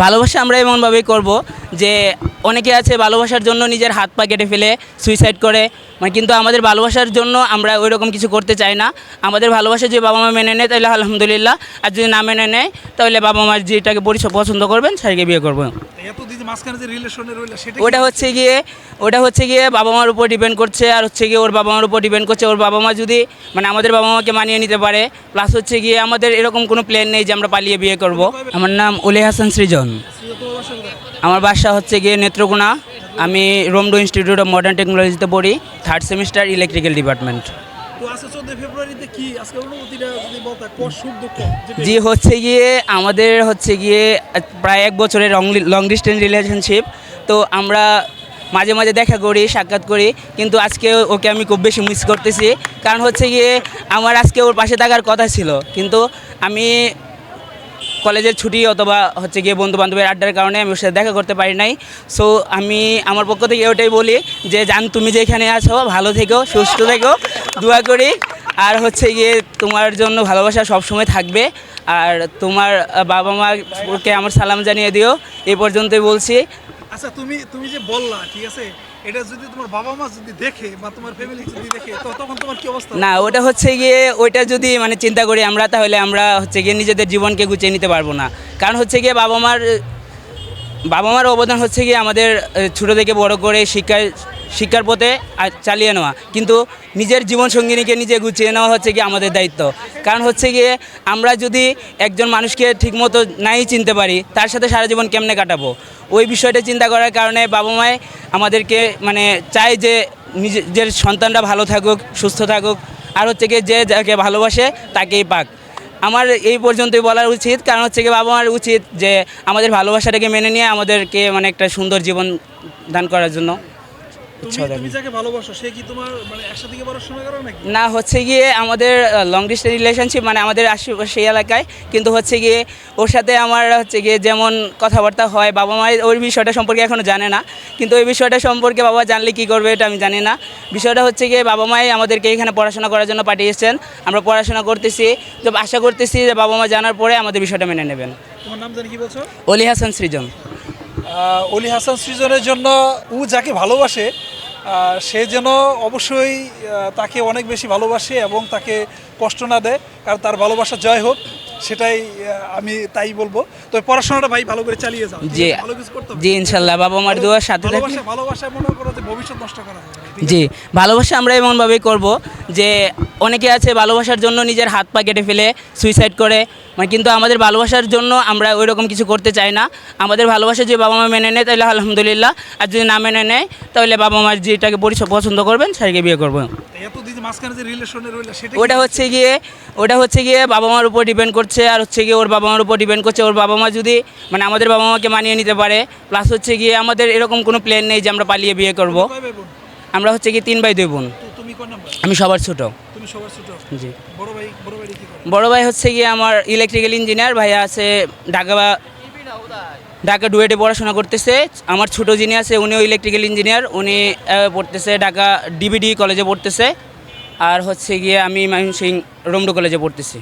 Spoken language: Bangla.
ভালোবাসা আমরা এমনভাবেই করব যে অনেকে আছে ভালোবাসার জন্য নিজের হাত পা কেটে ফেলে সুইসাইড করে, মানে কিন্তু আমাদের ভালোবাসার জন্য আমরা ওই রকম কিছু করতে চাই না। আমাদের ভালোবাসা যে বাবা মা মেনে নেয় তাহলে আলহামদুলিল্লাহ, আর যদি না মেনে নেয় তাহলে বাবা মা যেটাকে পছন্দ করবেন সেটাকে বিয়ে করবো। ওটা হচ্ছে গিয়ে বাবা মার উপর ডিপেন্ড করছে, আর হচ্ছে গিয়ে ওর বাবা মার উপর ডিপেন্ড করছে। ওর বাবা মা যদি মানে আমাদের বাবা মাকে মানিয়ে নিতে পারে, প্লাস হচ্ছে গিয়ে আমাদের এরকম কোনো প্ল্যান নেই যে আমরা পালিয়ে বিয়ে করব। আমার নাম অলি হাসান সৃজন। আমার বাসা হচ্ছে গিয়ে নেত্রকোনা। আমি রোমডো ইনস্টিটিউট অফ মডার্ন টেকনোলজিতে পড়ি, 3rd সেমিস্টার ইলেকট্রিক্যাল ডিপার্টমেন্ট। জি হচ্ছে গিয়ে আমাদের হচ্ছে গিয়ে প্রায় 1 বছরের লং ডিস্টেন্স রিলেশনশিপ। তো আমরা মাঝে মাঝে দেখা করি, সাক্ষাৎ করি, কিন্তু আজকে ওকে আমি খুব বেশি মিস করতেছি। কারণ হচ্ছে গিয়ে আমার আজকে ওর পাশে থাকার কথা ছিল, কিন্তু আমি কলেজের ছুটি অথবা হচ্ছে গিয়ে বন্ধু বান্ধবের আড্ডার কারণে আমি ওর সাথে দেখা করতে পারি নাই। সো আমি আমার পক্ষ থেকে ওটাই বলি যে জান, তুমি যেখানে আছো ভালো থেকো, সুস্থ থেকো, দোয়া করি। আর হচ্ছে গিয়ে তোমার জন্য ভালোবাসা সবসময় থাকবে, আর তোমার বাবা মাকে আমার সালাম জানিয়ে দিও। এই পর্যন্তই বলছি। আচ্ছা, তুমি যে বললা, ঠিক আছে, এটা যদি তোমার বাবা মা যদি দেখে বা তোমার ফ্যামিলি যদি দেখে তো তখন তোমার কি অবস্থা? না, ওটা হচ্ছে গিয়ে ওইটা যদি মানে চিন্তা করি আমরা, তাহলে আমরা হচ্ছে গিয়ে নিজেদের জীবনকে গুছিয়ে নিতে পারবো না। কারণ হচ্ছে গিয়ে বাবা মার অবদান হচ্ছে গিয়ে আমাদের ছোটো থেকে বড় করে শিক্ষার পথে চালিয়ে নেওয়া, কিন্তু নিজের জীবন সঙ্গিনীকে নিজে গুছিয়ে নেওয়া হচ্ছে গিয়ে আমাদের দায়িত্ব। কারণ হচ্ছে গিয়ে আমরা যদি একজন মানুষকে ঠিকমতো নাই চিনতে পারি, তার সাথে সারা জীবন কেমনে কাটাবো, ওই বিষয়টা চিন্তা করার কারণে বাবা মায় আমাদেরকে মানে চায় যে নিজের সন্তানরা ভালো থাকুক, সুস্থ থাকুক, আর হচ্ছে গিয়ে যে যাকে ভালোবাসে তাকেই পাক। আমার এই পর্যন্তই বলার উচিত। কারণ হচ্ছে কি বাবা মার উচিত যে আমাদের ভালোবাসাটাকে মেনে নিয়ে আমাদেরকে মানে একটা সুন্দর জীবন দান করার জন্য। তুমি যাকে ভালোবাসো সে কি তোমার মানে একসাথে কি পড়াশোনা করো নাকি? না, হচ্ছে গিয়ে আমাদের লং ডিস্টেন্স রিলেশনশিপ, মানে আমাদের আশেপাশে এলাকায়, কিন্তু হচ্ছে গিয়ে ওর সাথে আমার হচ্ছে গিয়ে যেমন কথাবার্তা হয়, বাবা মায়ের ওই বিষয়টা সম্পর্কে এখনও জানে না। কিন্তু ওই বিষয়টা সম্পর্কে বাবা জানলে কী করবে এটা আমি জানি না। বিষয়টা হচ্ছে গিয়ে বাবা মাই আমাদেরকে এখানে পড়াশোনা করার জন্য পাঠিয়েছেন, আমরা পড়াশোনা করতেছি। তো আশা করতেছি যে বাবা মা জানার পরে আমাদের বিষয়টা মেনে নেবেন। তোমার নাম জানি কি বলছো? অলি হাসান সৃজন। অলি হাসান সৃজনের জন্য ও যাকে ভালোবাসে সে যেন অবশ্যই তাকে অনেক বেশি ভালোবাসে এবং তাকে কষ্ট না দেয়, কারণ তার ভালোবাসা জয় হোক, সেটাই আমি তাই বলবো। তো পড়াশোনাটা ভাই ভালো করে চালিয়ে যাও। জি জি, ইনশাল্লাহ বাবা মার দোয়ার সাথে থাকলে। ভালোবাসা মনে করো যে ভবিষ্যৎ নষ্ট করা যাবে না। জি, ভালোবাসা আমরা এমনভাবেই করব যে অনেকে আছে ভালোবাসার জন্য নিজের হাত পা কেটে ফেলে সুইসাইড করে, মানে কিন্তু আমাদের ভালোবাসার জন্য আমরা ওই রকম কিছু করতে চাই না। আমাদের ভালোবাসা যে বাবা মা মেনে নেয় তাহলে আলহামদুলিল্লাহ, আর যদি না মেনে নেয় তাহলে বাবা মা যেটাকে পছন্দ করবেন সেটাকে বিয়ে করবো। ওটা হচ্ছে গিয়ে বাবা মার উপর ডিপেন্ড করছে, আর হচ্ছে গিয়ে ওর বাবা মার উপর ডিপেন্ড করছে। ওর বাবা মা যদি মানে আমাদের বাবা মাকে মানিয়ে নিতে পারে, প্লাস হচ্ছে গিয়ে আমাদের এরকম কোনো প্ল্যান নেই যে আমরা পালিয়ে বিয়ে করব। আমরা হচ্ছে কি 3 ভাই 2 বোন। আমি সবার ছোট। জি। বড় ভাই হচ্ছে গিয়ে আমার ইলেকট্রিক্যাল ইঞ্জিনিয়ার, ভাইয়া আছে ঢাকা ডুয়েটে পড়াশোনা করতেছে। আমার ছোট যিনি আছে উনিও ইলেকট্রিক্যাল ইঞ্জিনিয়ার, উনি পড়তেছে ঢাকা ডিবিডি কলেজে পড়তেছে। আর হচ্ছে গিয়ে আমি ময়মনসিংহ রোমডো কলেজে পড়তেছি।